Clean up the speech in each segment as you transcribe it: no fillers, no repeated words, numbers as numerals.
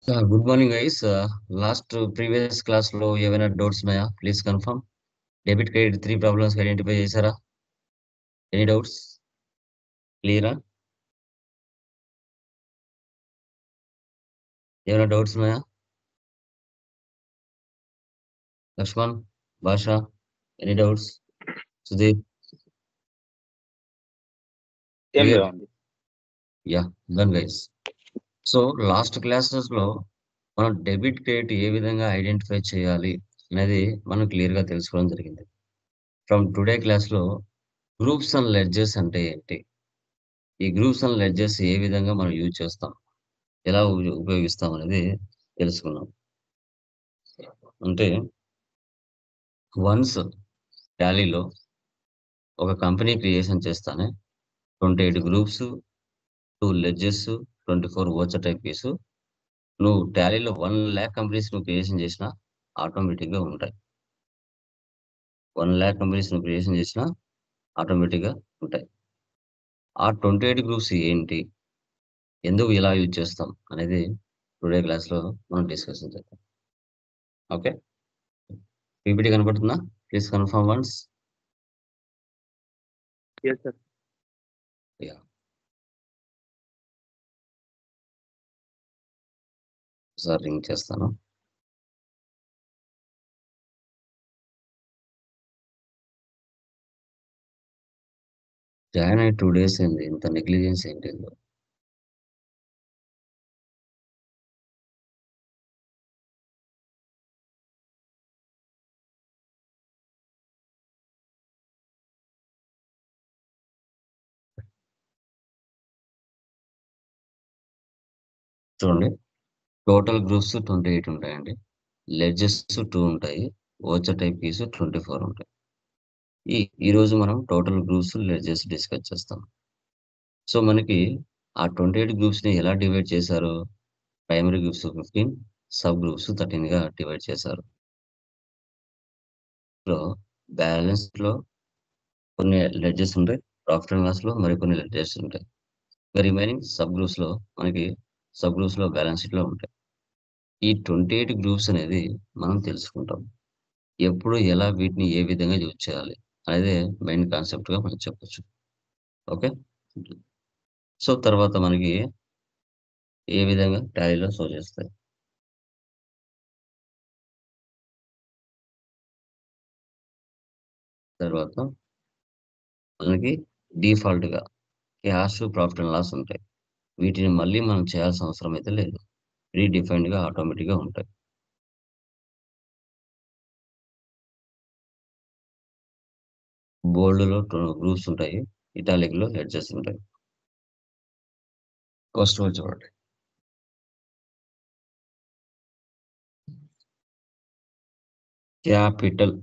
Good morning, guys. Last previous class లో ఏమైనా doubts ఉన్నాయా? Please confirm. Debit credit three problems identify చేశారా? Any doubts? క్లియరా? ఏమైనా డౌట్స్ ఉన్నాయా? లక్ష్మణ్, భాష, ఎనీ డౌట్స్? సుధీర్, ఏం క్లియర్? లేవండి. Yeah, done guys. So last classes లో మనం డెబిట్ క్రెడిట్ ఏ విధంగా ఐడెంటిఫై చేయాలి అనేది మనం క్లియర్ గా తెలుసుకోవడం జరిగింది. ఫ్రమ్ టుడే క్లాస్ లో గ్రూప్స్ అండ్ లెడ్జెస్ అంటే ఏంటి? ఈ గ్రూప్స్ అండ్ లెడ్జెస్ ఏ విధంగా మనం యూజ్ చేస్తాం, ఎలా ఉపయోగిస్తాం అనేది తెలుసుకున్నాం. అంటే వన్స్ టాలీలో ఒక కంపెనీ క్రియేషన్ చేస్తానే 28 groups, 2 ledges, 24 voucher type case. నువ్వు టాలీలో 1,00,000 కంపెనీస్ నువ్వు క్రియేషన్ చేసినా ఆటోమేటిక్గా ఉంటాయి. 1,00,000 కంపెనీస్ నువ్వు క్రియేషన్ చేసినా ఆటోమేటిక్గా ఉంటాయి. ఆ 28 గ్రూప్స్ ఏంటి, ఎందుకు ఇలా యూజ్ చేస్తాం అనేది టుడే క్లాస్లో మనం డిస్కషన్ చేద్దాం. ఓకే, పీపీటీ కనబడుతుందా? Please confirm once. Yes sir. Yeah, sir ring చేస్తాను. జాయిన్ అయ్యి 2 days అయింది, ఇంత నెగ్లిజెన్స్ ఏంటి? చూడండి, టోటల్ గ్రూప్స్ 28 ఉంటాయండి, లెడ్జెస్ 2 ఉంటాయి, ఓచర్ టైప్ కీస్ 24 ఉంటాయి. ఈరోజు మనం టోటల్ గ్రూప్స్ లెడ్జెస్ డిస్కస్ చేస్తాం. సో మనకి ఆ 28 గ్రూప్స్ ని ఎలా డివైడ్ చేశారు? ప్రైమరీ గ్రూప్స్ 15, సబ్ గ్రూప్స్ 13 గా డివైడ్ చేశారు. లో బ్యాలెన్స్ లో కొన్ని లెడ్జెస్ ఉంటాయి, ప్రాఫిట్ అండ్ లాస్ లో మరికొన్ని లెడ్జెస్ ఉంటాయి. రిమైనింగ్ సబ్ గ్రూప్స్ లో మనకి సబ్ గ్రూప్స్ లో బ్యాలెన్స్ షీట్ లో ఉంటాయి. ఈ 28 గ్రూప్స్ అనేది మనం తెలుసుకుంటాం. ఎప్పుడు ఎలా వీటిని ఏ విధంగా యూజ్ చేయాలి అనేది మెయిన్ కాన్సెప్ట్ గా మనం చెప్పొచ్చు. ఓకే, సో తర్వాత మనకి ఏ విధంగా టాలీలో షో చేస్తాయి. తర్వాత మనకి డిఫాల్ట్ గా క్యాష్, ప్రాఫిట్ అండ్ లాస్ ఉంటాయి. వీటిని మళ్ళీ మనం చేయాల్సిన అవసరం అయితే లేదు, ప్రీడిఫైన్డ్ గా ఆటోమేటిక్ గా ఉంటాయి. బోల్డ్ లో గ్రూప్స్ ఉంటాయి, ఇటాలిక్ లో లెడ్జెస్ ఉంటాయి. ఫస్ట్ వన్ చూడండి, క్యాపిటల్.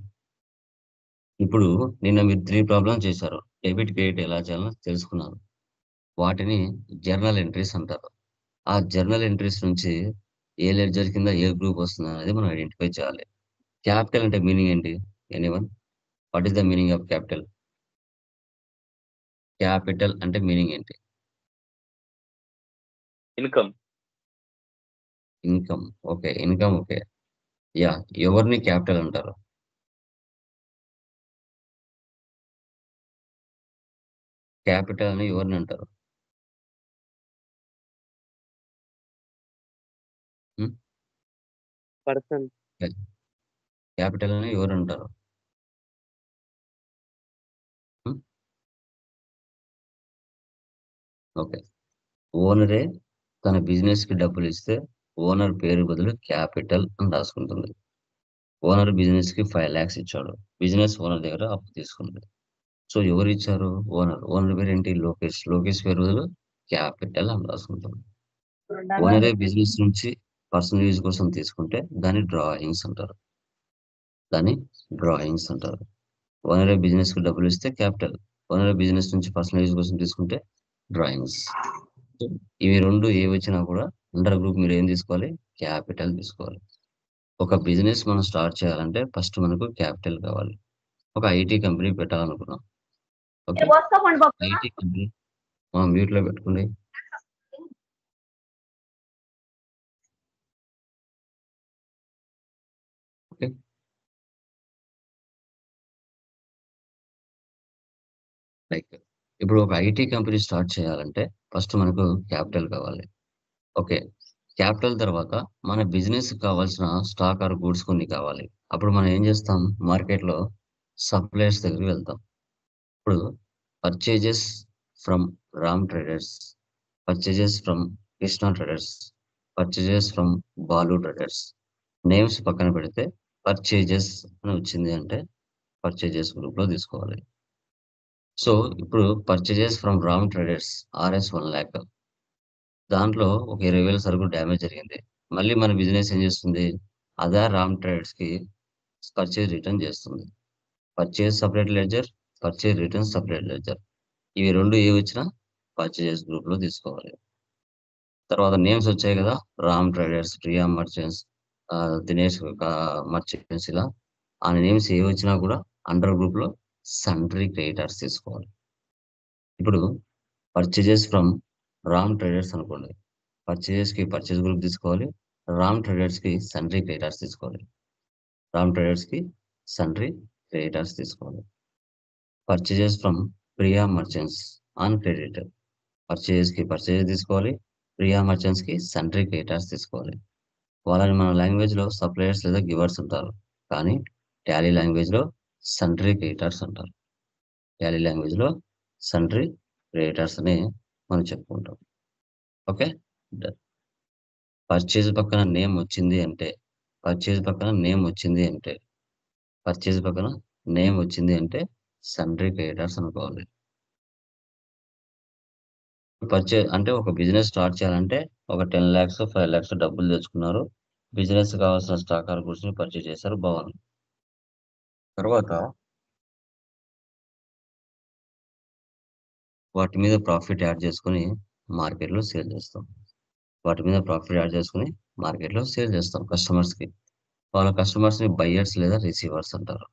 ఇప్పుడు నిన్న మీరు 3 ప్రాబ్లమ్స్ చేశారు, డెబిట్ క్రెడిట్ ఎలా చేయాలో తెలుసుకున్నారు. వాటిని జర్నల్ ఎంట్రీస్ అంటారు. ఆ జర్నల్ ఎంట్రీస్ నుంచి ఏ లెడ్జర్ కింద ఏ గ్రూప్ వస్తుంది అనేది మనం ఐడెంటిఫై చేయాలి. క్యాపిటల్ అంటే మీనింగ్ ఏంటి? Anyone, what is the meaning of capital? Capital అంటే మీనింగ్ ఏంటి? Income. Income. Okay, income. Okay, yeah. ఎవరిని క్యాపిటల్ అంటారు? క్యాపిటల్ అని ఎవరిని అంటారు? పర్సన్. క్యాపిటల్ అని ఎవరు అంటారు? ఓకే, ఓనరే తన బిజినెస్ కి డబ్బులు ఇస్తే ఓనర్ పేరు బదులు క్యాపిటల్ అని రాసుకుంటుంది. ఓనర్ బిజినెస్ కి 5 lakhs ఇచ్చాడు, బిజినెస్ ఓనర్ దగ్గర అప్పు తీసుకుంది. సో ఎవరు ఇచ్చారు? ఓనర్. ఓనర్ పేరు ఏంటి? లోకేష్. లోకేష్ పేరు బదులు క్యాపిటల్ అని రాసుకుంటాం. ఓనరే బిజినెస్ నుంచి పర్సనల్ యూజ్ కోసం తీసుకుంటే దాన్ని డ్రాయింగ్స్ అంటారు. ఓనరే బిజినెస్ కి డబ్బులు ఇస్తే క్యాపిటల్, ఓనరే బిజినెస్ నుంచి పర్సనల్ యూజ్ కోసం తీసుకుంటే డ్రాయింగ్స్. ఇవి రెండు ఏ వచ్చినా కూడా అండర్ గ్రూప్ మీరు ఏం తీసుకోవాలి? క్యాపిటల్ తీసుకోవాలి. ఒక బిజినెస్ మనం స్టార్ట్ చేయాలంటే ఫస్ట్ మనకు క్యాపిటల్ కావాలి. ఒక ఐటీ కంపెనీ పెట్టాలనుకున్నాం. ఓకే, ఐటీ కంపెనీ మ్యూట్ లో పెట్టుకోండి. ఓకే. లైక్ ఇప్పుడు ఒక ఐటీ కంపెనీ స్టార్ట్ చేయాలంటే ఫస్ట్ మనకు క్యాపిటల్ కావాలి. ఓకే. క్యాపిటల్ తర్వాత మన బిజినెస్‌కి కావాల్సిన స్టాక్ ఆర్ గూడ్స్ కొన్ని కావాలి. అప్పుడు మనం ఏం చేస్తాం? మార్కెట్‌లో సప్లయర్స్ దగ్గరికి వెళ్తాం. ఇప్పుడు purchases from Ram traders, purchases from Krishna traders, purchases from Balu traders. Names పక్కన పెడితే పర్చేజెస్ అని వచ్చింది అంటే పర్చేజెస్ గ్రూప్‌లో తీసుకోవాలి. సో, ఇప్పుడు purchases from Ram traders RS 1,00,000 దాంట్లో ఒక 20,000 సరుకు డ్యామేజ్ జరిగింది. మళ్ళీ మన బిజినెస్ ఏం చేస్తుంది? అదే రామ్ ట్రేడర్స్‌కి పర్చేజ్ రిటర్న్ చేస్తుంది. Purchase separate ledger, purchase return separate ledger. ఇవి 2 ఏవొచ్చినా పర్చేజెస్ గ్రూప్‌లో తీసుకోవాలి. తర్వాత నేమ్స్ వచ్చాయి కదా! Ram traders, Priya merchants, Dinesh merchants ఇలా ఆ నేమ్స్ ఏవొచ్చినా కూడా అండర్ గ్రూప్‌లో సన్‌డ్రీ క్రెడిటార్స్ తీసుకోవాలి. ఇప్పుడు పర్చేజెస్ ఫ్రమ్ రామ్ ట్రేడర్స్ అనుకోండి. పర్చేజెస్‌కి పర్చేజ్ గ్రూప్ తీసుకోవాలి. రామ్ ట్రేడర్స్‌కి సన్‌డ్రీ క్రెడిటార్స్ తీసుకోవాలి. రామ్ ట్రేడర్స్‌కి సన్‌డ్రీ క్రెడిటార్స్ తీసుకోవాలి. Purchases from Priya merchants on credit. పర్చేజెస్‌కి పర్చేజ్ తీసుకోవాలి. ప్రియా మర్చెంట్స్‌కి సన్‌డ్రీ క్రెడిటార్స్ తీసుకోవాలి. వాళ్ళని మన లాంగ్వేజ్‌లో సప్లయర్స్ లేదా గివర్స్ అంటారు. కానీ టాలీ లాంగ్వేజ్‌లో సన్‌డ్రీ క్రెడిటార్స్ అంటారు. టాలీ లాంగ్వేజ్‌లో సన్‌డ్రీ క్రెడిటార్స్ అని మనం చెప్పుకుంటాం. ఓకే. డన్. పర్చేజ్ పక్కన నేమ్ వచ్చింది అంటే, పర్చేజ్ పక్కన నేమ్ వచ్చింది అంటే, పర్చేజ్ పక్కన నేమ్ వచ్చింది అంటే సన్‌డ్రీ క్రెడిటార్స్ అనుకోవాలి. అంటే ఒక బిజినెస్ స్టార్ట్ చేయాలంటే ఒక 10,00,000, 5,00,000 డబ్బులు తెచ్చుకున్నారు. బిజినెస్ కావాల్సిన స్టాక్ ఆర్ గూడ్స్‌ని పర్చేజ్ చేశారు. బాగుంది. తర్వాత వాటి మీద ప్రాఫిట్ యాడ్ చేసుకొని మార్కెట్‌లో సేల్ చేస్తాం. వాటి మీద ప్రాఫిట్ యాడ్ చేసుకొని మార్కెట్‌లో సేల్ చేస్తాం కస్టమర్స్‌కి. వాళ్ళ కస్టమర్స్‌ని బయర్స్ లేదా రిసీవర్స్ అంటారు.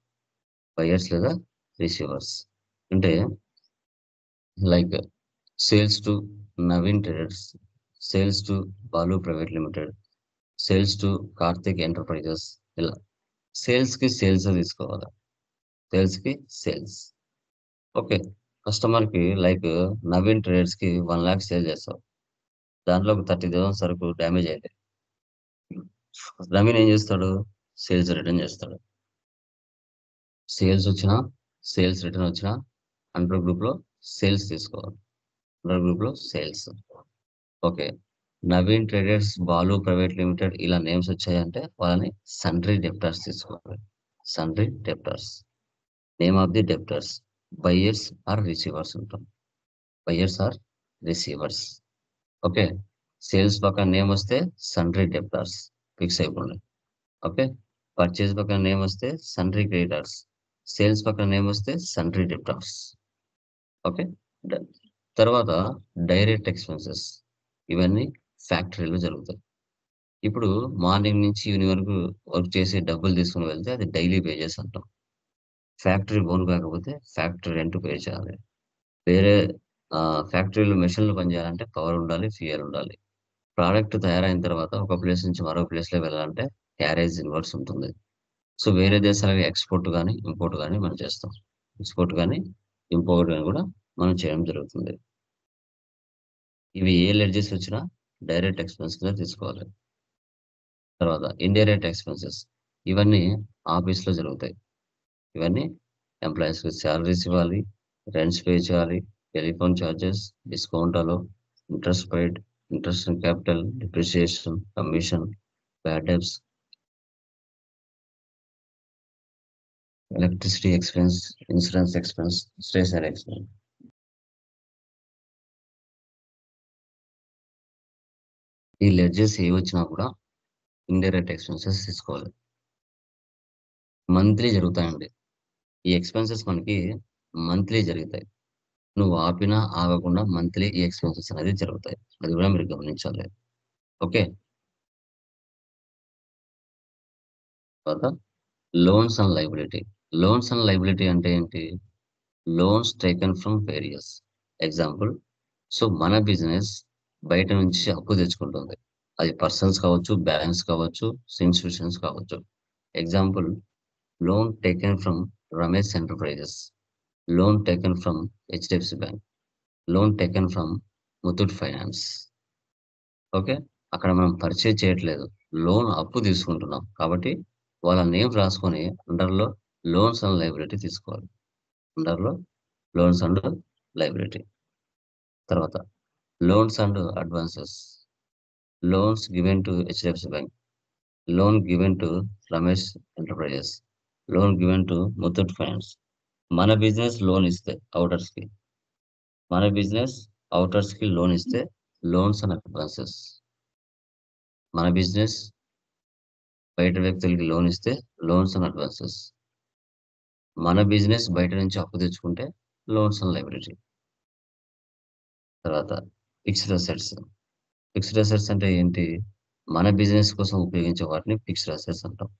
బయర్స్ లేదా రిసీవర్స్. అంటే like sales to Naveen traders, sales to Balu private limited, sales to Karthik enterprises ఇలా. సేల్స్‌కి సేల్స్ తీసుకోవాలి. సేల్స్‌కి సేల్స్. ఓకే. కస్టమర్‌కి లైక్ నవీన్ ట్రేడర్స్‌కి 1,00,000 సేల్ చేస్తావు. దాంట్లో ఒక 30,000 సరుకు డ్యామేజ్ అయింది. నవీన్ ఏం చేస్తాడు? సేల్స్ రిటర్న్ చేస్తాడు. సేల్స్ వచ్చినా, సేల్స్ రిటర్న్ వచ్చినా అండర్ గ్రూప్‌లో సేల్స్ తీసుకోవాలి. అండర్ గ్రూప్‌లో sales. Okay. Naveen traders, Balu private limited ఇలా నేమ్స్ వచ్చాయంటే వాళ్ళని సన్‌డ్రీ డెబ్టార్స్ తీసుకోవాలి. Sundry debtors. Name of the debtors. Buyers or receivers ఉంటాం. Buyers or receivers. Okay. Sales పక్కన నేమ్ వస్తే సన్‌డ్రీ డెబ్టార్స్ ఫిక్స్ అయిపోండి. ఓకే. పర్చేజ్ పక్కన నేమ్ వస్తే సన్‌డ్రీ క్రెడిటార్స్. సేల్స్ పక్కన నేమ్ వస్తే సన్‌డ్రీ డెబ్టార్స్. ఓకే. డన్. తర్వాత డైరెక్ట్ ఎక్స్‌పెన్సెస్. ఇవన్నీ ఫ్యాక్టరీలో జరుగుతాయి. ఇప్పుడు మార్నింగ్ నుంచి ఈవినింగ్ వరకు వర్క్ చేసి డబ్బులు తీసుకొని వెళ్తే అది డైలీ వేజెస్ అంటాం. ఫ్యాక్టరీ ఓన్ కాకపోతే ఫ్యాక్టరీ రెంట్ పే చేయాలి. వేరే ఫ్యాక్టరీలో మెషిన్‌లు పనిచేయాలంటే పవర్ ఉండాలి, ఫ్యూయల్ ఉండాలి. ప్రొడక్ట్ తయారైన తర్వాత ఒక ప్లేస్ నుంచి మరో ప్లేస్‌లో వెళ్ళాలంటే క్యారేజ్ ఇన్వర్స్ ఉంటుంది. సో, వేరే దేశాలకు ఎక్స్‌పోర్ట్ గాని, ఇంపోర్ట్ గాని మనం చేస్తాం. ఎక్స్‌పోర్ట్ గాని, ఇంపోర్ట్ గాని కూడా మనం చేయడం జరుగుతుంది. ఇవి ఏ లెడ్జెస్ వచ్చినా డైరెక్ట్ ఎక్స్‌పెన్స్ కింద తీసుకోవాలి. తర్వాత ఇండైరెక్ట్ ఎక్స్‌పెన్సెస్ ఇవన్నీ ఆఫీస్‌లో జరుగుతాయి. ఇవన్నీ ఎంప్లాయీస్‌కి సాలరీస్ ఇవ్వాలి, రెంట్స్ పే చేయాలి, telephone charges, discount allow, interest paid, interest in capital, depreciation, commission, bad debts, electricity expense, insurance expense, stationery expense. ఈ లెడ్జెస్ ఏవొచ్చినా కూడా ఇండైరెక్ట్ ఎక్స్‌పెన్సెస్ తీసుకోవాలి. మంత్లీ జరుగుతాయండి. ఈ ఎక్స్‌పెన్సెస్ మనకి మంత్లీ జరుగుతాయి. నువ్వు ఆపినా, ఆగకుండా మంత్లీ ఈ ఎక్స్‌పెన్సెస్ అనేది జరుగుతాయి. అది కూడా మీరు గమనించాలి. ఓకే. తర్వాత loans and liability. Loans and liability అంటే ఏంటి? Loans taken from various. Example మన బిజినెస్ బయట నుంచి అప్పు తెచ్చుకుంటుంది. అది పర్సన్స్ కావచ్చు, బ్యాంక్స్ కావచ్చు, ఇన్స్టిట్యూషన్స్ కావచ్చు. Example, loan taken from Ramesh enterprises, loan taken from HDFC bank, loan taken from Muthoot finance. Okay, అక్కడ మనం పర్చేజ్ చేయట్లేదు, లోన్ అప్పు తీసుకుంటున్నాం కాబట్టి వాళ్ళ నేమ్ రాసుకొని అండర్లో లోన్స్ అండ్ లైబిలిటీ తీసుకోవాలి. అండర్లో లోన్స్ అండ్ లైబిలిటీ. తర్వాత loans and advances, loans given to HDFC bank, loan given to Ramesh enterprises, loan given to Muthoot finance. మన బిజినెస్ లోన్ ఇస్తే అవుటర్స్ కి, మన బిజినెస్ అవుటర్స్ కి లోన్ ఇస్తే లోన్స్ అండ్ అడ్వాన్సెస్. మన బిజినెస్ బయట వ్యక్తులకి లోన్ ఇస్తే లోన్స్ అండ్ అడ్వాన్సెస్. మన బిజినెస్ బయట నుంచి అప్పు తెచ్చుకుంటే లోన్స్ అండ్ లైబిలిటీ. తర్వాత ఫిక్స్డ్ అసెట్స్. ఫిక్స్డ్ అసెట్స్ అంటే ఏంటి? మన బిజినెస్ కోసం ఉపయోగించే వాటిని ఫిక్స్డ్ అసెట్స్ అంటాం.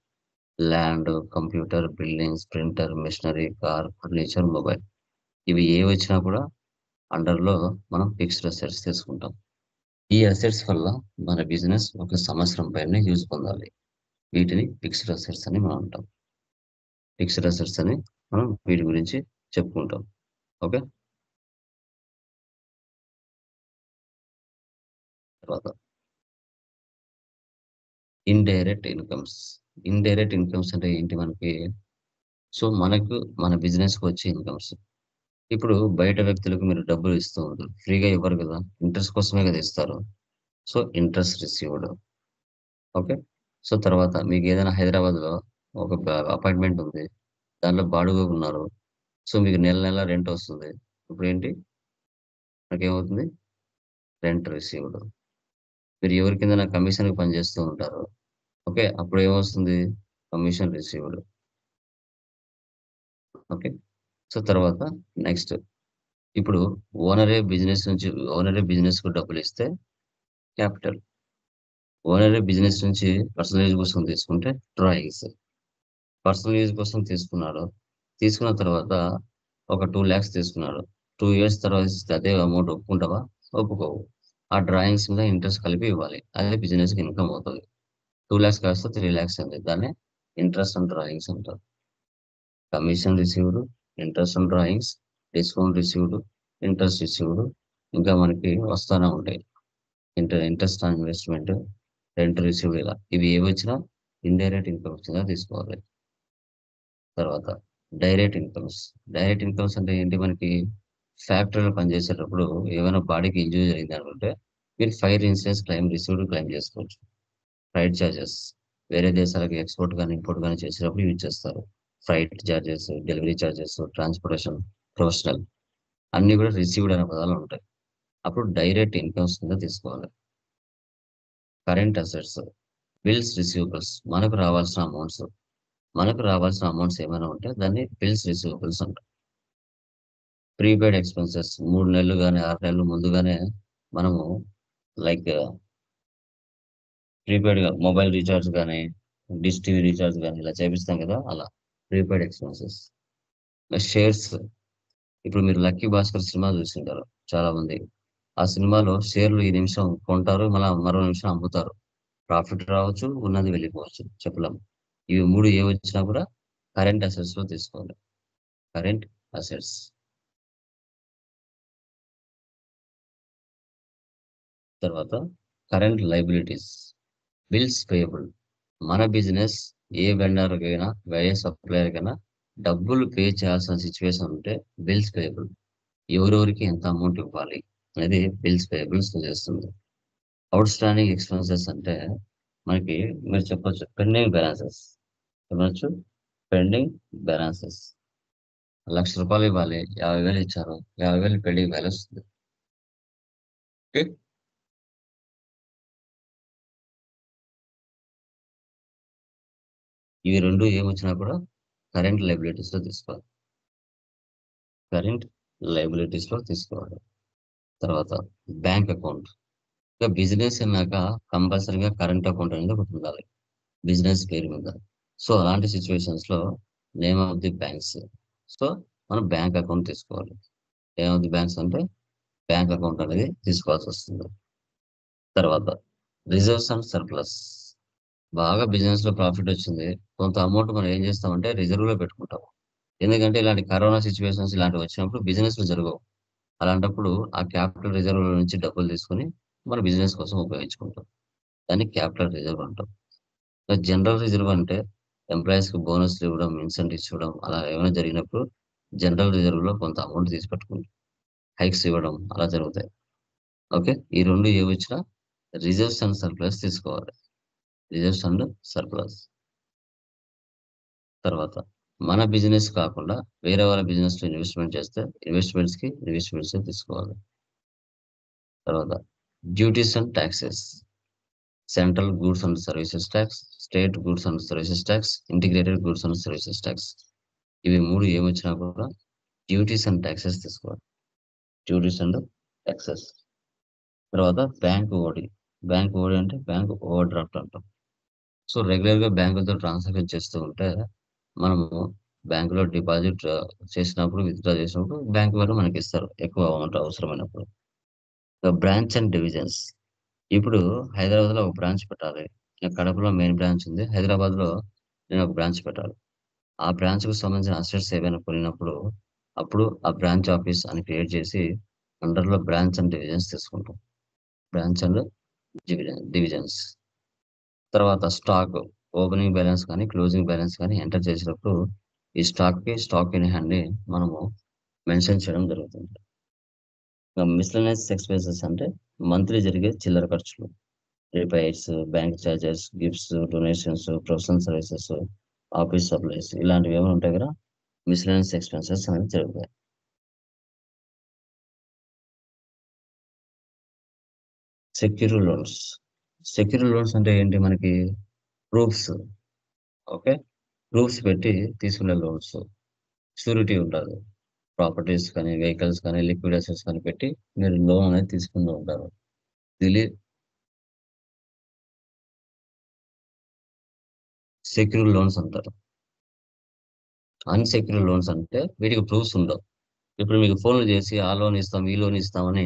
Land, computer, buildings, printer, machinery, car, furniture, mobile, ఇవి ఏ వచ్చినా కూడా అండర్లో మనం ఫిక్స్డ్ అసెట్స్ తీసుకుంటాం. ఈ అసెట్స్ వల్ల మన బిజినెస్ ఒక సంవత్సరం పైన యూజ్ పొందాలి. వీటిని ఫిక్స్డ్ అసెట్స్ అని మనం అంటాం. ఫిక్స్డ్ అసెట్స్ అని మనం వీటి గురించి చెప్పుకుంటాం. ఓకే, తర్వాత ఇండైరెక్ట్ ఇన్కమ్స్. ఇండైరెక్ట్ ఇన్కమ్స్ అంటే ఏంటి మనకి? సో మనకు మన బిజినెస్కి వచ్చే ఇన్కమ్స్. ఇప్పుడు బయట వ్యక్తులకు మీరు డబ్బులు ఇస్తూ ఉంటారు, ఫ్రీగా ఇవ్వరు కదా, ఇంట్రెస్ట్ కోసమే కదా ఇస్తారు. So interest received. Okay, so తర్వాత మీకు ఏదైనా హైదరాబాద్లో ఒక అపార్ట్మెంట్ ఉంది, దాంట్లో బాడుగ ఉన్నారు. సో మీకు నెల నెల రెంట్ వస్తుంది. ఇప్పుడు ఏంటి మనకేమవుతుంది? Rent received. మీరు ఎవరి కింద కమిషన్కి పనిచేస్తూ ఉంటారు. ఓకే, అప్పుడు ఏమొస్తుంది? Commission received. ఓకే, సో తర్వాత నెక్స్ట్, ఇప్పుడు ఓనరే బిజినెస్ కు డబ్బులు ఇస్తే క్యాపిటల్. ఓనరే బిజినెస్ నుంచి పర్సనల్ యూజ్ కోసం తీసుకుంటే డ్రాయింగ్స్. పర్సనల్ యూజ్ కోసం తీసుకున్నాడు, తీసుకున్న తర్వాత ఒక 2 lakhs తీసుకున్నాడు, 2 years తర్వాత ఇస్తే అదే అమౌంట్ ఒప్పుకుంటావా? ఒప్పుకోవు. ఆ డ్రాయింగ్స్ మీద ఇంట్రెస్ట్ కలిపి ఇవ్వాలి, అదే బిజినెస్కి ఇన్కమ్ అవుతుంది. 2 lakhs కాస్త 3 lakhs అండి, దాన్ని ఇంట్రెస్ట్ అండ్ డ్రాయింగ్స్ అంటారు. Commission received, interest on drawings, discount received, interest received, ఇంకా మనకి వస్తానే ఉంటాయి. Interest on investment, rent received, ఇలా ఇవి ఏవి వచ్చినా ఇండైరెక్ట్ ఇన్కమ్ కింద తీసుకోవాలి. తర్వాత డైరెక్ట్ ఇన్కమ్స్. డైరెక్ట్ ఇన్కమ్స్ అంటే ఏంటి మనకి? ఫ్యాక్టరీలో పనిచేసేటప్పుడు ఏమైనా బాడీకి ఇంజురీ జరిగింది అనుకుంటే మీరు ఫైర్ ఇన్సూరెన్స్ క్లెయిమ్ చేసుకోవచ్చు. ఫ్లైట్ ఛార్జెస్, వేరే దేశాలకు ఎక్స్పోర్ట్ కానీ ఇంపోర్ట్ కానీ చేసేటప్పుడు యూజ్ చేస్తారు. Flight charges, delivery charges, transportation, professional, అన్ని కూడా రిసీవ్డ్ అనే పదాలు ఉంటాయి. అప్పుడు డైరెక్ట్ ఇన్కమ్స్ కింద తీసుకోవాలి. కరెంట్ అసెట్స్, బిల్స్ రిసీవబుల్స్, మనకు రావాల్సిన అమౌంట్స్ ఏమైనా ఉంటే దాన్ని బిల్స్ రిసీవబుల్స్ అంటారు. ప్రీపెయిడ్ ఎక్స్పెన్సెస్, 3 నెలలు కానీ 6 నెలలు ముందుగానే మనము లైక్ ప్రీపెయిడ్గా మొబైల్ రీఛార్జ్ కానీ డిష్ టీవీ రీఛార్జ్ కానీ ఇలా చేపిస్తాం కదా, అలా ప్రీపెయిడ్ ఎక్స్పెన్సెస్. షేర్స్, ఇప్పుడు మీరు లక్కీ భాస్కర్ సినిమా చూసింటారు చాలా మంది. ఆ సినిమాలో షేర్లు ఈ నిమిషం కొంటారు, మళ్ళీ మరో నిమిషం అమ్ముతారు. ప్రాఫిట్ రావచ్చు, ఉన్నది వెళ్ళిపోవచ్చు, చెప్పలేము. ఇవి 3 ఏ వచ్చినా కూడా కరెంట్ అసెట్స్ లో తీసుకోవాలి. Current assets. తర్వాత కరెంట్ లైబిలిటీస్, బిల్స్ పేయబుల్. మన బిజినెస్ ఏ వెండర్కైనా ఏ సప్లయర్కైనా డబ్బులు పే చేయాల్సిన సిచ్యువేషన్ ఉంటే బిల్స్ పేయబుల్. ఎవరెవరికి ఎంత అమౌంట్ ఇవ్వాలి అనేది బిల్స్ పేయబుల్స్ చేస్తుంది. అవుట్ స్టాండింగ్ ఎక్స్పెన్సెస్ అంటే మనకి మీరు చెప్పొచ్చు పెండింగ్ బ్యాలెన్సెస్. చెప్పచ్చు పెండింగ్ బ్యాలెన్సెస్. ₹1,00,000 ఇవ్వాలి, 50,000 ఇచ్చారు, 50,000 పెండింగ్ బ్యాలెన్స్ ఉంది. ఓకే, ఇవి రెండు ఏమొచ్చినా కూడా కరెంట్ లైబిలిటీస్ లో తీసుకోవాలి. కరెంట్ లైబిలిటీస్ లో తీసుకోవాలి. తర్వాత బ్యాంక్ అకౌంట్. ఇక బిజినెస్ అన్నాక కంపల్సరీగా కరెంట్ అకౌంట్ అనేది ఒకటి ఉండాలి బిజినెస్ పేరు మీద. సో అలాంటి సిచ్యువేషన్స్ లో name of the banks. So మనం బ్యాంక్ అకౌంట్ తీసుకోవాలి. నేమ్ ఆఫ్ ది బ్యాంక్స్ అంటే బ్యాంక్ అకౌంట్ అనేది తీసుకోవాల్సి వస్తుంది. తర్వాత రిజర్వ్స్ అండ్ సర్ప్లస్. బాగా బిజినెస్‌లో ప్రాఫిట్ వచ్చింది. కొంత అమౌంట్ మనం ఏం చేస్తామంటే రిజర్వ్‌లో పెట్టుకుంటాం. ఎందుకంటే ఇలాంటి కరోనా సిట్యుయేషన్స్ ఇలాంటివి వచ్చినప్పుడు బిజినెస్‌లు జరగవు. అలాంటప్పుడు ఆ క్యాపిటల్ రిజర్వ్‌లో నుంచి డబ్బులు తీసుకొని మన బిజినెస్ కోసం ఉపయోగించుకుంటాం. దాన్ని క్యాపిటల్ రిజర్వ్ అంటాం. జనరల్ రిజర్వ్ అంటే ఎంప్లాయీస్‌కి బోనస్‌లు ఇవ్వడం, ఇన్సెంటివ్స్ ఇవ్వడం అలా ఏమైనా జరిగినప్పుడు జనరల్ రిజర్వ్‌లో కొంత అమౌంట్ తీసి పెట్టుకుంటాం. హైక్స్ ఇవ్వడం అలా జరుగుతాయి. ఓకే. ఈ 2 ఏవొచ్చినా రిజర్వ్స్ అండ్ సర్ప్లస్ తీసుకోవాలి. Reserves and surplus. తర్వాత మన బిజినెస్ కాకుండా వేరే వాళ్ళ బిజినెస్‌లో ఇన్వెస్ట్‌మెంట్ చేస్తే ఇన్వెస్ట్‌మెంట్సే తీసుకోవాలి. తర్వాత duties and taxes. Central goods and services talks, state goods and services talks, integrated goods and services talks. ఇవి 3 ఏమొచ్చినా కూడా డ్యూటీస్ అండ్ టాక్సెస్ తీసుకోవాలి. Duties and taxes. తర్వాత బ్యాంక్ ఓడి. బ్యాంక్ ఓడి అంటే బ్యాంక్ ఓవర్ డ్రాఫ్ట్ అంటాం. సో రెగ్యులర్‌గా బ్యాంకులతో ట్రాన్సాక్షన్ చేస్తూ ఉంటే మనము బ్యాంకులో డిపాజిట్ చేసినప్పుడు, విత్‌డ్రా చేసినప్పుడు బ్యాంక్ వాళ్ళు మనకిస్తారు ఎక్కువ అమౌంట్ అవసరమైనప్పుడు. Branch and divisions. ఇప్పుడు హైదరాబాద్‌లో ఒక బ్రాంచ్ పెట్టాలి. కడపలో మెయిన్ బ్రాంచ్ ఉంది. హైదరాబాద్‌లో నేను ఒక బ్రాంచ్ పెట్టాలి. ఆ బ్రాంచ్‌కి సంబంధించిన అసెట్స్ ఏవైనా కొనినప్పుడు, అప్పుడు ఆ బ్రాంచ్ ఆఫీస్ అని క్రియేట్ చేసి అండర్‌లో బ్రాంచ్ అండ్ డివిజన్స్ తీసుకుంటాం. Branch and divisions. తర్వాత స్టాక్ ఓపెనింగ్ బ్యాలెన్స్ కానీ, క్లోజింగ్ బ్యాలెన్స్ కానీ ఎంటర్ చేసేటప్పుడు ఈ స్టాక్ ఇన్ హ్యాండ్‌ని మనము మెన్షన్ చేయడం జరుగుతుంది. మిస్‌లెనియస్ ఎక్స్‌పెన్సెస్ అంటే మంత్లీ జరిగే చిల్లర ఖర్చులు. Repairs, bank charges, gifts, donations, professional services, office supplies ఇలాంటివి ఏమైనా ఉంటాయి కదా! మిస్‌లెనియస్ ఎక్స్‌పెన్సెస్ అనేది జరుగుతాయి. Secure loans. సెక్యూర్ లోన్స్ అంటే ఏంటి మనకి? ప్రూఫ్స్. ఓకే. ప్రూఫ్స్ పెట్టి తీసుకునే లోన్స్. షూరిటీ ఉంటది. ప్రాపర్టీస్ కానీ, వెహికల్స్ కానీ, లిక్విడ్ అసెట్స్ కానీ పెట్టి మీరు లోన్ అనేది తీసుకుంటూ ఉంటారు. రిలీ సెక్యూర్ లోన్స్ అంటారు. అన్‌సెక్యూర్డ్ లోన్స్ అంటే వీటికి ప్రూఫ్స్ ఉండవు. ఇప్పుడు మీకు ఫోన్‌లు చేసి ఆ లోన్ ఇస్తాం, ఈ లోన్ ఇస్తామని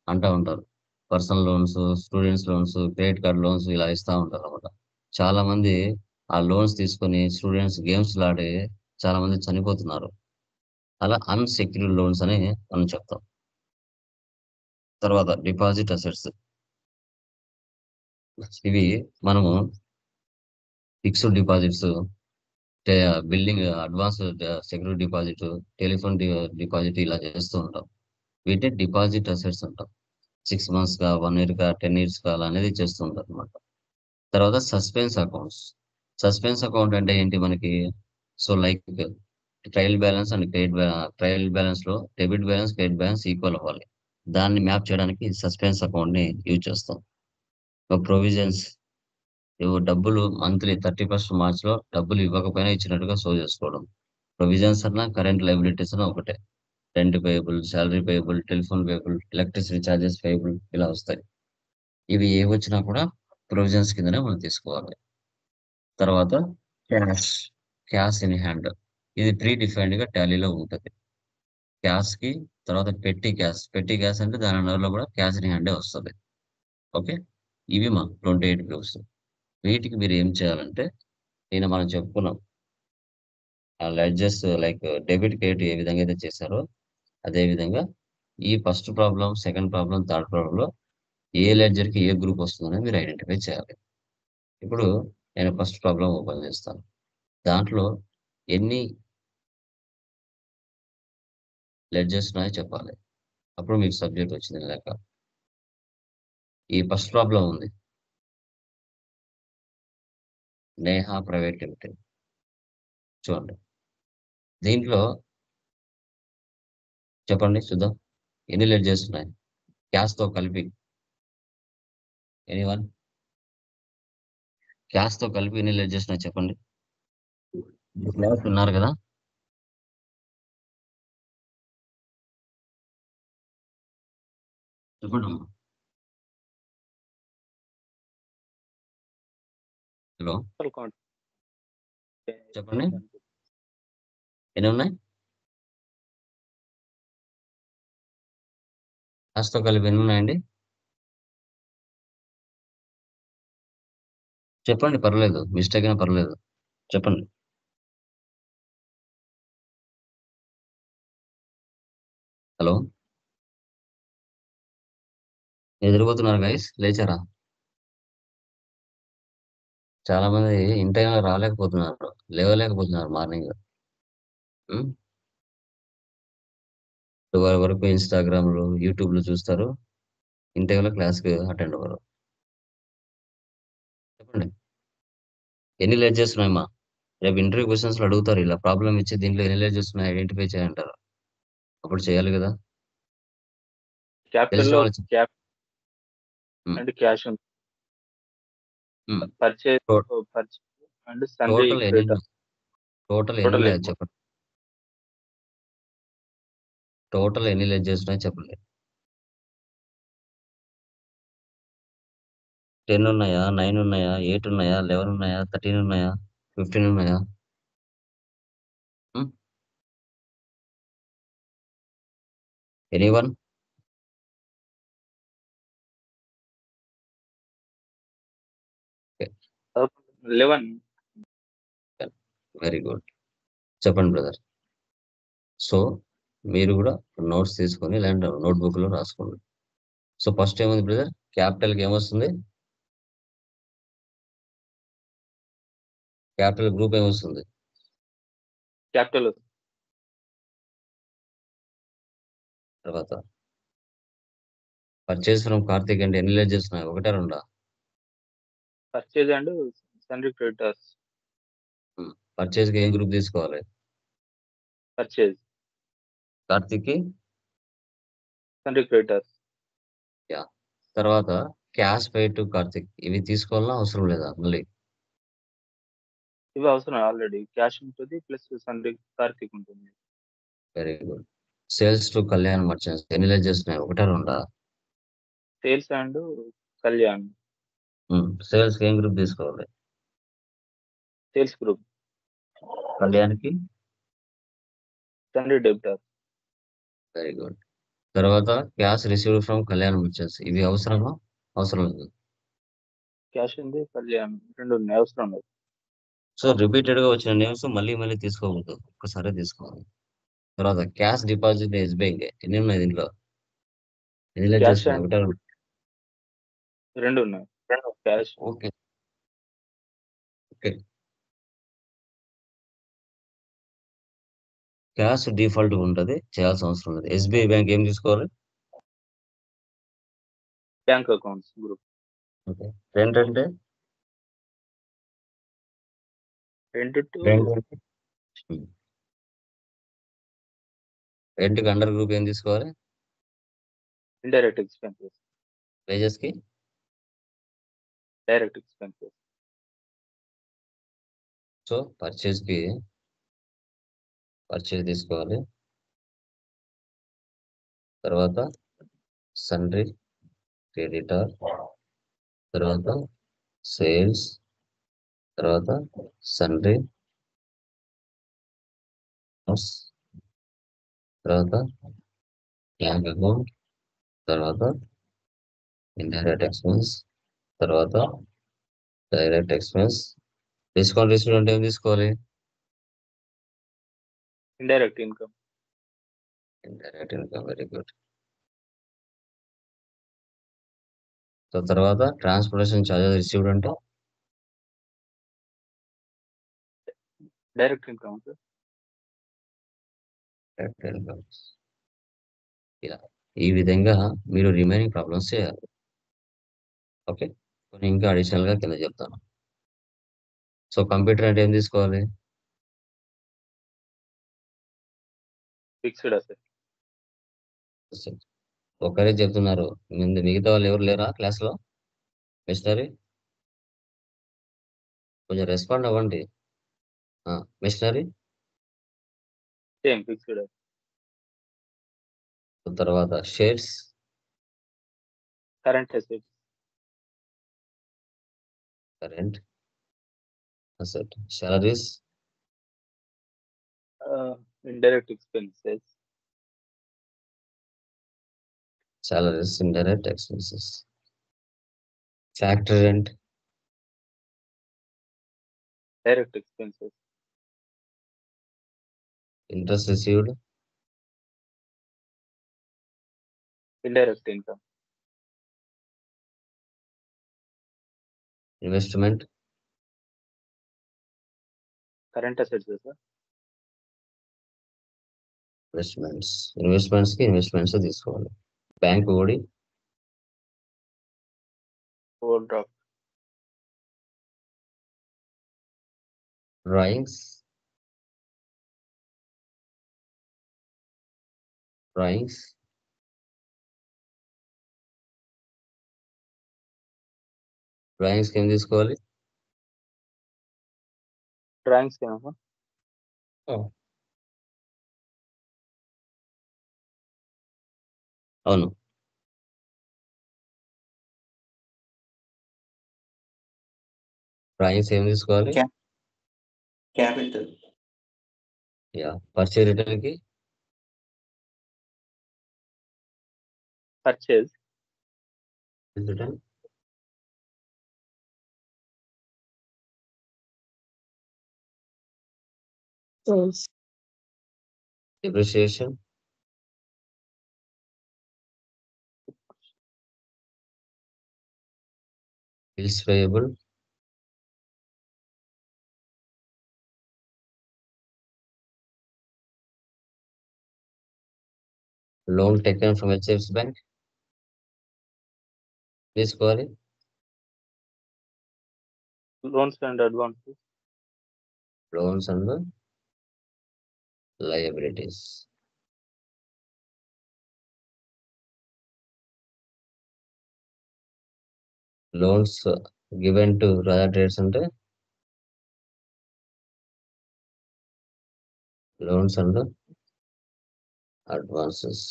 అంటా ఉంటారు. Personal loans, students loans, credit card loans ఇలా ఇస్తా ఉంటారన్నమాట. చాలామంది ఆ లోన్స్ తీసుకొని స్టూడెంట్స్ గేమ్స్‌లాడి చాలామంది చనిపోతున్నారు. అలా అన్‌సెక్యూర్డ్ లోన్స్ అని మనం చెప్తాం. తర్వాత డిపాజిట్ అసెట్స్. ఇవి మనము ఫిక్స్డ్ డిపాజిట్స్, టే building advance security deposit, telephone deposit ఇలా చేస్తూ ఉంటాం. వీటిని డిపాజిట్ అసెట్స్ అంటాం. 6 మంత్స్‌గా, 1 ఇయర్‌గా, 10 ఇయర్స్‌గా అలా అనేది చేస్తూ ఉంటారనమాట. తర్వాత సస్పెన్స్ అకౌంట్స్. సస్పెన్స్ అకౌంట్ అంటే ఏంటి మనకి? సో, లైక్ ట్రయల్ బ్యాలెన్స్‌లో debit balance, credit balance equal అవ్వాలి. దాన్ని మ్యాప్ చేయడానికి సస్పెన్స్ అకౌంట్‌ని యూజ్ చేస్తాం. ప్రొవిజన్స్ డబ్బులు మంత్లీ 31 మార్చ్‌లో డబ్బులు ఇవ్వకపోయినా ఇచ్చినట్టుగా షో చేసుకోవడం. ప్రొవిజన్స్ అన్నా, కరెంట్ లయబిలిటీస్ అన్నా ఒకటే. Rent payable, salary payable, telephone payable, electricity charges payable ఇలా వస్తాయి. ఇవి ఏవొచ్చినా కూడా ప్రొవిజన్స్ కిందనే మనం తీసుకోవాలి. తర్వాత క్యాష్. Cash in hand. ఇది ప్రీ డిఫైన్డ్‌గా టాలీలో ఉంటది. క్యాష్‌కి తర్వాత పెట్టి క్యాష్. పెట్టి క్యాష్ అంటే దాని అండర్‌లో కూడా క్యాష్ ఇన్ హ్యాండే వస్తది. ఓకే. ఇవి మా 28 గ్రూప్స్. వీటికి మీరు ఏం చేయాలంటే నిన్న మనం చెప్పుకున్నాం. ఆ లెడ్జర్స్ లైక్ డెబిట్, క్రెడిట్ ఏ విధంగా అయితే చేశారో అదే విధంగా ఈ ఫస్ట్ ప్రాబ్లమ్, సెకండ్ ప్రాబ్లమ్, థర్డ్ ప్రాబ్లమ్‌లో ఏ లెడ్జర్‌కి ఏ గ్రూప్ వస్తుందని మీరు ఐడెంటిఫై చేయాలి. ఇప్పుడు నేను ఫస్ట్ ప్రాబ్లమ్ ఓపెన్ చేస్తాను. దాంట్లో ఎన్ని లెడ్జర్స్ ఉన్నాయో చెప్పాలి. అప్పుడు మీకు సబ్జెక్ట్ వచ్చింది లెక్క. ఈ ఫస్ట్ ప్రాబ్లమ్ ఉంది. Neha private limited. చూడండి. దీంట్లో చెప్పండి చూద్దాం. ఎన్ని లెడ్జర్స్ ఉన్నాయి? క్యాష్‌తో కలిపి. ఎనీవన్? క్యాష్‌తో కలిపి ఎన్ని లెడ్జర్స్ ఉన్నాయో చెప్పండి. క్లాస్ ఉన్నారు కదా! చెప్పండమ్మా. హలో! చెప్పండి. ఎన్నున్నాయి? క్యాష్‌తో కలిపి ఎన్నున్నాయండి? చెప్పండి, పర్లేదు, మిస్టేక్ అయినా పర్లేదు, చెప్పండి. హలో, ఎదిరిపోతున్నారు గైస్, లేచారా? చాలా మంది ఇన్ టైంలో రాలేకపోతున్నారు, లేవలేకపోతున్నారు మార్నింగ్. 12 వరకు ఇన్స్టాగ్రామ్లో యూట్యూబ్లో చూస్తారు, ఇన్ టైంలో క్లాస్కి అటెండ్ అవ్వరు. చెప్పండి, ఎన్ని లేట్ చేస్తున్నాయమ్మా? రేపు ఇంటర్వ్యూ క్వశ్చన్స్లో అడుగుతారు, ఇలా ప్రాబ్లం ఇచ్చి దీంట్లో ఎన్ని లేట్ చేస్తున్నాయి ఐడెంటిఫై చేయంటారు, అప్పుడు చేయాలి కదా. క్యాపిటల్ తెలిసిన లో వాళ్ళు క్యాప్ అండ్ క్యాష్ ఉంది. పర్చేజ్ పర్చేజ్ అండ్ సన్రీ టోటల్ ఎన్ని క్రెడిట్. ఉన్నాయి? టోటల్ ఎన్ని టోటల్ ఉన్నాయి అది చెప్పండి. టోటల్ ఎన్ని లేట్ చేస్తున్నాయి చెప్పండి. 10 ఉన్నాయా, 9 ఉన్నాయా, 8 ఉన్నాయా, 11 ఉన్నాయా, 13 ఉన్నాయా, 15 ఉన్నాయా? ఎనీవన్? లెవెన్. Very good. చెప్పండి బ్రదర్. సో మీరు కూడా నోట్స్ తీసుకొని లేదంటే నోట్బుక్ లో రాసుకోండి. సో ఫస్ట్ ఏముంది బ్రదర్, క్యాపిటల్ కి ఏమొస్తుంది? క్యాపిటల్ గ్రూప్ ఏమొస్తుంది? క్యాపిటల్ తర్వాత పర్చేస్ ఫ్రమ్ కార్తిక్ అంటే ఎన్ని లేట్ చేస్తున్నాయి, ఒకటే రెండా? Purchase and సన్రీ creditors. పర్చేస్ కి ఏం గ్రూప్ తీసుకోవాలి? పర్చేజ్ కార్తిక్ కి సన్రీ క్రెడిటర్స్. యా. తర్వాత క్యాష్ పే టు కార్తిక్, ఇవి తీసుకోవాలా అవసరం లేదా మళ్ళీ? ఇవి అవసరం, ఆల్రెడీ క్యాష్ ఉంటుంది ప్లస్ సన్రీ కార్తిక్ ఉంటుంది. Very good. Sales to Kalyan merchants ఎన్ని లేట్ చేస్తున్నాయి, ఒకటే రెండా? Sales and Kalyan. సేల్స్ కి ఏం గ్రూప్ తీసుకోవాలి? Sales group. కళ్యాణ్కి సన్రీ డెబ్టర్. Very good. తర్వాత cash received from Kalyan merchants, ఇవి అవసరమా అవసరం లేదు? క్యాష్ ఉంది, కళ్యాణ్, రెండు ఉన్నాయి, అవసరం లేదు. సో రిపీటెడ్ గా వచ్చిన నేమ్స్ మళ్ళీ మళ్ళీ తీసుకోకూడదు, ఒక్కసారి తీసుకోవాలి. తర్వాత క్యాష్ డిపాజిట్ ఎస్బీఐ ఎన్ని ఉన్నాయి దీంట్లో, ఎన్ని లేట్ క్యాష్ చేస్తున్నాయి, అండ్ ఒకటే? రెండు ఉన్నాయి. Cash okay, okay. Cash default ఉంటుంది, చేయాల్సిన అవసరం లేదు. ఎస్బీఐ బ్యాంక్ ఏం తీసుకోవాలి? Bank accounts group. Okay. Rent అంటే? రెండు టు రెంట్ అంటే రెంట్కి అండర్ గ్రూప్ ఏం తీసుకోవాలి? Indirect expenses. వేజెస్ కి డైరెక్ట్ ఎక్స్పెన్సెస్. సో పర్చేస్ కి పర్చేస్ తీసుకోవాలి. తర్వాత సన్రీ క్రెడిటర్, తర్వాత సేల్స్, తర్వాత సన్రీ, తర్వాత బ్యాంక్ అకౌంట్, తర్వాత ఇండైరెక్ట్ ఎక్స్పెన్స్, తర్వాత డైరెక్ట్ ఎక్స్పెన్స్. డిస్కౌంట్ రిసీవ్డ్ అంటే ఏం తీసుకోవాలి? Indirect income. Indirect income, very good. So తర్వాత ట్రాన్స్పోర్టేషన్ ఛార్జెస్ రిసీవ్డ్ అంటే direct income sir. Direct income. ఇలా ఈ విధంగా మీరు రిమైనింగ్ ప్రాబ్లమ్స్ చేయాలి. ఓకే, కొన్ని ఇంకా అడిషనల్ గా కింద చెప్తాను. సో కంప్యూటర్ అంటే ఏం తీసుకోవాలి? Fixed asset. ఒకరే చెప్తున్నారు, మిగతా వాళ్ళు ఎవరు లేరా క్లాస్ లో? మిషనరీ కొంచెం రెస్పాండ్ అవ్వండి. Machinery, same fixed. తర్వాత shares, current asset. Current asset, salaries, indirect expenses. Salaries indirect expenses. Factory rent, direct expenses, interest received, indirect income, investment, current assets sir, investments తీసుకోవాలి. Bank OD, overdraft, drawings, డ్రాయింగ్స్కి ఏం తీసుకోవాలి? Drawings ఏమో sir, అవును. Drawings ఏం తీసుకోవాలి? Capital, yeah. Purchase రిటర్న్కి purchase, return, sales, depreciation, bills payable, loan taken from HDFC bank తీసుకోవాలి. Loans and advances, loans and liabilities, loans given to Raja trades అంటే లోన్స్ అండ్ అడ్వాన్సెస్.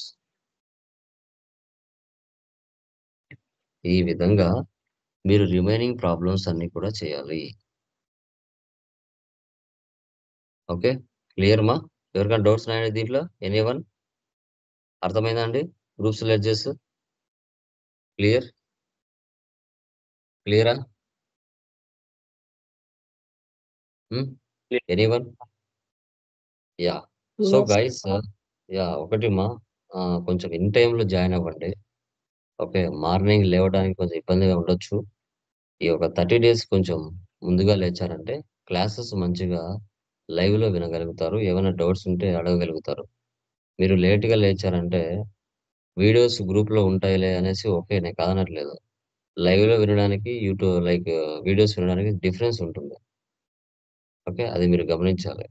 ఈ విధంగా మీరు రిమైనింగ్ ప్రాబ్లమ్స్ అన్ని కూడా చేయాలి. ఓకే, క్లియర్ మా? ఎవరికైనా డౌట్స్ ఉన్నాయండి దీంట్లో? ఎనీవన్? అర్థమైందా అండి? గ్రూప్స్ లెడ్జెస్ క్లియరా? Anyone? Yeah. So guys, yeah, ఒకటి మా కొంచెం ఇన్ టైంలో జాయిన్ అవ్వండి. ఓకే, మార్నింగ్ లేవడానికి కొంచెం ఇబ్బందిగా ఉండొచ్చు. ఈ ఒక 30 days కొంచెం ముందుగా లేచారంటే క్లాసెస్ మంచిగా లైవ్ లో వినగలుగుతారు. ఏమైనా డౌట్స్ ఉంటే అడగగలుగుతారు. మీరు లేట్గా లేచారంటే వీడియోస్ గ్రూప్ లో ఉంటాయిలే అనేసి ఓకే, నేను కాదనట్లేదు. లైవ్ లో వినడానికి యూట్యూబ్ వీడియోస్ వినడానికి డిఫరెన్స్ ఉంటుంది. ఓకే, అది మీరు గమనించాలి.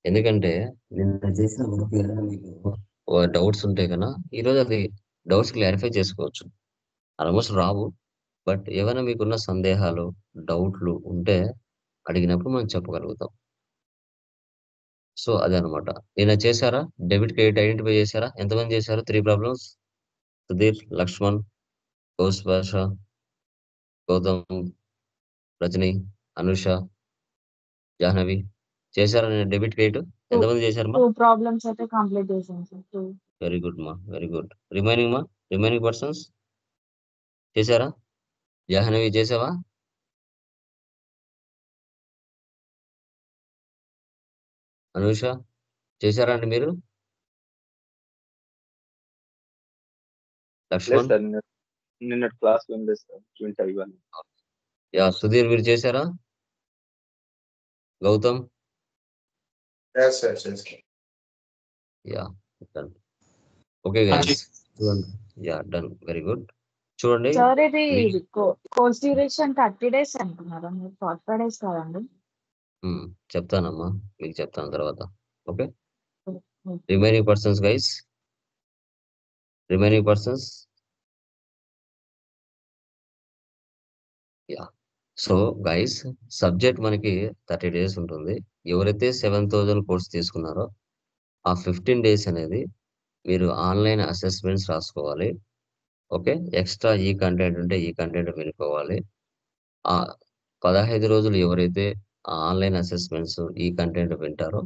ఎందుకంటే నిన్న చేసిన వర్క్ ఏదైనా మీకు డౌట్స్ ఉంటే కన్నా ఈరోజు అది డౌట్స్ క్లారిఫై చేసుకోవచ్చు. ఆల్మోస్ట్ రావు, బట్ ఏమైనా మీకున్న సందేహాలు, డౌట్లు ఉంటే అడిగినప్పుడు మనం చెప్పగలుగుతాం. సో అదనమాట. నిన్న చేశారా? డెబిట్ క్రెడిట్ ఐడెంటిఫై చేశారా? ఎంతమంది చేశారు? 3 ప్రాబ్లమ్స్. సుధీర్, లక్ష్మణ్, కౌస్ భాష, గౌతమ్, రజని, అనుష, జాహ్నవి చేశారా నేను డెబిట్ క్రెడిట్? ఎంతమంది చేశారు మా? 2 ప్రాబ్లమ్స్ అయితే కంప్లీట్ చేశాను సార్. 2. వెరీ గుడ్ మా, వెరీ గుడ్. రిమైనింగ్ పర్సన్స్ చేశారా? జాహ్నవి చేసావా? అనుష చేశారా అండి మీరు? లేదు లక్ష్మణ్, సార్, నిన్న క్లాస్ వినలేదు సార్, వింటా ఇవ్వాలి. యా. సుధీర్ మీరు చేశారా? Gautam, yeah, done. Okay guys, చూడండి. Yeah, done, very good. చూడండి, సార్ ఇది కోర్స్ డ్యూరేషన్ 30 days అంటున్నారా మీరు? 45 days కాదండి? చెప్తానమ్మా, మీకు చెప్తాను తర్వాత. Okay, remaining persons guys, yeah. So guys, subject మనకి 30 days ఉంటుంది. ఎవరైతే 7,000 కోర్స్ తీసుకున్నారో ఆ 15 days అనేది మీరు ఆన్లైన్ అసెస్మెంట్స్ రాసుకోవాలి. ఓకే, ఎక్స్ట్రా ఈ కంటెంట్ ఉంటే ఈ కంటెంట్ వినుకోవాలి. ఆ 15 రోజులు ఎవరైతే ఆన్లైన్ అసెస్మెంట్స్ ఈ కంటెంట్ వింటారో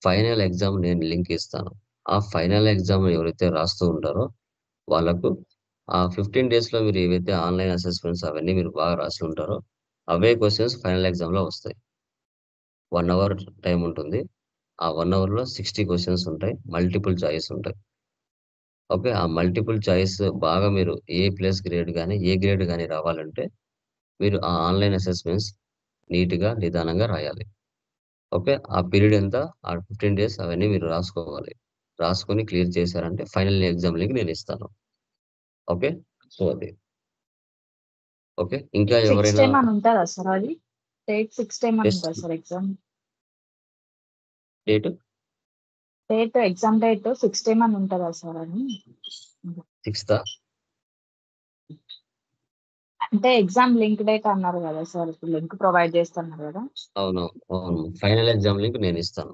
ఫైనల్ ఎగ్జామ్ నేను లింక్ ఇస్తాను. ఆ ఫైనల్ ఎగ్జామ్ ఎవరైతే రాస్తూ ఉంటారో వాళ్ళకు ఆ 15 days లో మీరు ఏవైతే ఆన్లైన్ అసెస్మెంట్స్ అవన్నీ మీరు బాగా రాసి ఉంటారో అవే క్వశ్చన్స్ ఫైనల్ ఎగ్జామ్ లో వస్తాయి. 1 అవర్ టైం ఉంటుంది. ఆ 1 అవర్‌లో 60 క్వెషన్స్ ఉంటాయి. మల్టిపుల్ చాయిస్ ఉంటాయి. ఓకే. ఆ మల్టిపుల్ చాయిస్ బాగా మీరు గ్రేడ్ గాని, ఏ గ్రేడ్ గాని రావాలంటే మీరు ఆ ఆన్‌లైన్ అసెస్‌మెంట్స్ నీట్‌గా, నిదానంగా రాయాలి. ఓకే. ఆ పీరియడ్ ఎంత? ఆ 15 డేస్ అవన్నీ మీరు రాసుకోవాలి. రాసుకొని క్లియర్ చేశారంటే ఫైనల్ ఎగ్జామ్ లింక్ నేనిస్తాను. ఓకే. సో, అది. ఓకే. ఇంకా ఫిక్స్డ్ ఎవరైనా టైమ్ అని ఉంటదా సార్ అది? డేట్ ఫిక్స్డ్ టైమ్ అని టెస్ట్ ఉంటదా sir exam? Date exam date fixed time అని ఉంటదా సార్ అని? 6థా? అంటే ఎగ్జామ్ లింక్ డేట్ అన్నారు కదా సార్. ఇప్పుడు లింక్ ప్రొవైడ్ చేస్తున్నారు కదా. అవును. అవును. ఫైనల్ ఎగ్జామ్ లింక్ నేనిస్తాను.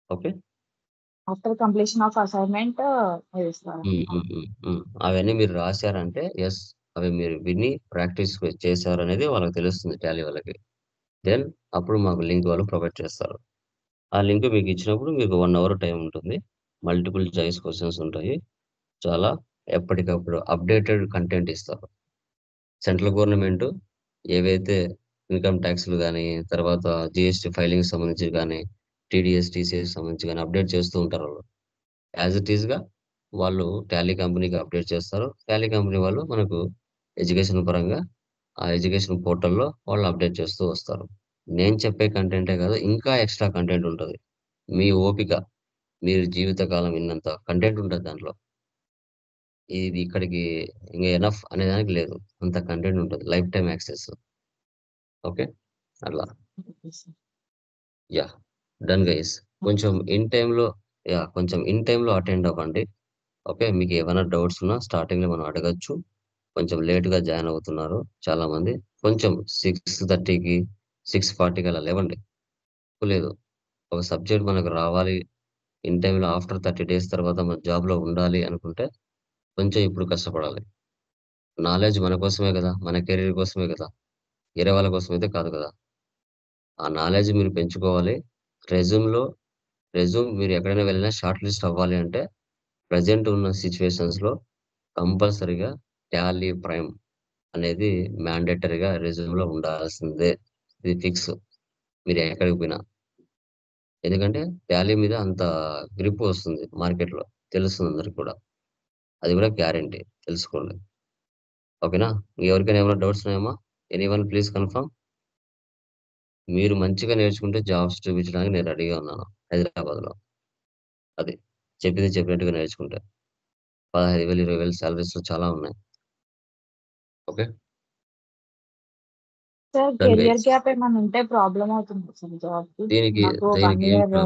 Okay. After completion of assignment మీరు ఇస్తారా? హ్మ్. హ్మ్. హ్మ్. హ్మ్. అవన్నీ మీరు రాసారంటే యెస్. అవి మీరు విని ప్రాక్టీస్ చేశారనేది వాళ్ళకి తెలుస్తుంది టాలీ వాళ్ళకి. దెన్ అప్పుడు మాకు లింక్ వాళ్ళు ప్రొవైడ్ చేస్తారు. ఆ లింక్ మీకిచ్చినప్పుడు మీకు 1 అవర్ టైం ఉంటుంది. మల్టిపుల్ చాయిస్ క్వెషన్స్ ఉంటాయి. చాలా ఎప్పటికప్పుడు అప్‌డేటెడ్ కంటెంట్ ఇస్తారు. సెంట్రల్ గవర్నమెంట్ ఏవైతే ఇన్‌కమ్ టాక్స్‌లు గాని, తర్వాత జీఎస్టీ ఫైలింగ్‌కి సంబంధించి గాని, టీడీఎస్, టీసీఎస్‌కి సంబంధించి గాని అప్‌డేట్ చేస్తూ ఉంటారు వాళ్ళు. యాజ్ ఇట్ ఈస్‌గా వాళ్ళు టాలీ కంపెనీకి అప్‌డేట్ చేస్తారు. టాలీ కంపెనీ వాళ్ళు మనకు ఎడ్యుకేషన్ పరంగా ఆ ఎడ్యుకేషన్ పోర్టల్‌లో వాళ్ళు అప్‌డేట్ చేస్తూ వస్తారు. నేను చెప్పే కంటెంటే కాదు ఇంకా ఎక్స్‌ట్రా కంటెంట్ ఉంటది. మీ ఓపిక, మీరు జీవితకాలం విన్నంత కంటెంట్ ఉంటది దాంట్లో. ఇది ఇక్కడికి ఇంగ ఎనఫ్ అనేదానికి లేదు. అంత కంటెంట్ ఉంటది. Life time access. ఓకే. అట్లా. Okay sir. Yeah! Done guys. కొంచెం కొంచెం ఇన్ టైమ్‌లో అటెండ్ అవ్వండి. ఓకే. మీకేమైనా డౌట్స్ ఉన్నా స్టార్టింగ్‌లో మనం అడగొచ్చు. కొంచెం లేట్‌గా జాయిన్ అవుతున్నారు చాలామంది. కొంచెం 6:30కి, 6:40కి అలా లేవండి. లేదు. ఒక సబ్జెక్ట్ మనకు రావాలి. ఇన్ టైమ్‌లో ఆఫ్టర్ 30 డేస్ తర్వాత మన జాబ్‌లో ఉండాలి అనుకుంటే కొంచెం ఇప్పుడు కష్టపడాలి. నాలెడ్జ్ మన కోసమే గదా! మన కెరీర్ కోసమే గదా! వేరే వాళ్ళ కోసం అయితే కాదు కదా! ఆ నాలెడ్జ్ మీరు పెంచుకోవాలి. రెజ్యూమ్‌లో రెజ్యూమ్ మీరు ఎక్కడైనా వెళ్ళినా షార్ట్ లిస్ట్ అవ్వాలి అంటే ప్రెజెంట్ ఉన్న సిట్యుయేషన్స్‌లో కంపల్సరీగా టాలీ ప్రైమ్ అనేది మ్యాండేటరీగా రెజ్యూమ్‌లో ఉండాల్సిందే. ఇది ఫిక్స్. మీరు ఎక్కడికి పోయినా. ఎందుకంటే టాలీ మీద అంత గ్రిప్ వస్తుంది మార్కెట్‌లో. తెలుస్తుంది అందరికి కూడా. అది కూడా గ్యారంటీ తెలుసుకోండి. ఓకేనా? ఎవరికైనా ఏమైనా డౌట్స్ ఉన్నాయమ్మా? Anyone please confirm. మీరు మంచిగా నేర్చుకుంటే జాబ్స్ చూపించడానికి నేను రెడీగా ఉన్నాను హైదరాబాద్‌లో. అది. చెప్పింది చెప్పినట్టుగా నేర్చుకుంటే. 15,000, 20,000 సాలరీస్‌లో చాలా ఉన్నాయి. Okay. Sir done career guys. Gap ఏమైనా ఉంటే ప్రాబ్లమ్ అవుతుందా సార్ జాబ్‌కి? దీనికి నాకు 1 దీనికి ఏం ఇయర్ ప్రా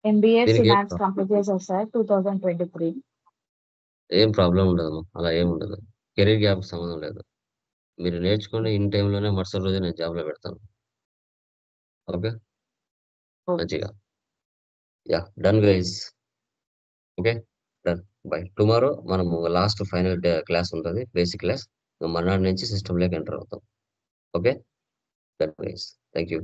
ఎంబీఏ దీనికి ఫినాన్స్ కంప్లీట్ చేశాను సార్ 2023. ఏం ప్రాబ్లమ్ ఉండదమ్మా. అలా ఏం ఉండదు. కెరీర్ గ్యాప్‌కి సంబంధం లేదు. మీరు నేర్చుకోండి ఇన్ టైమ్‌లోనే మరుసటి రోజే నేను జాబ్‌లో పెడతాను. ఓకే. ఓకే. మంచిగా. Yeah! Done guys. Okay. Done. By. Tomorrow మనము లాస్ట్ ఫైనల్ క్లాస్ ఉంటది. Basic class. మర్నాడు నుంచి సిస్టమ్‌లోకి ఎంటర్ అవుతాం. Okay. Done guys. Thank you.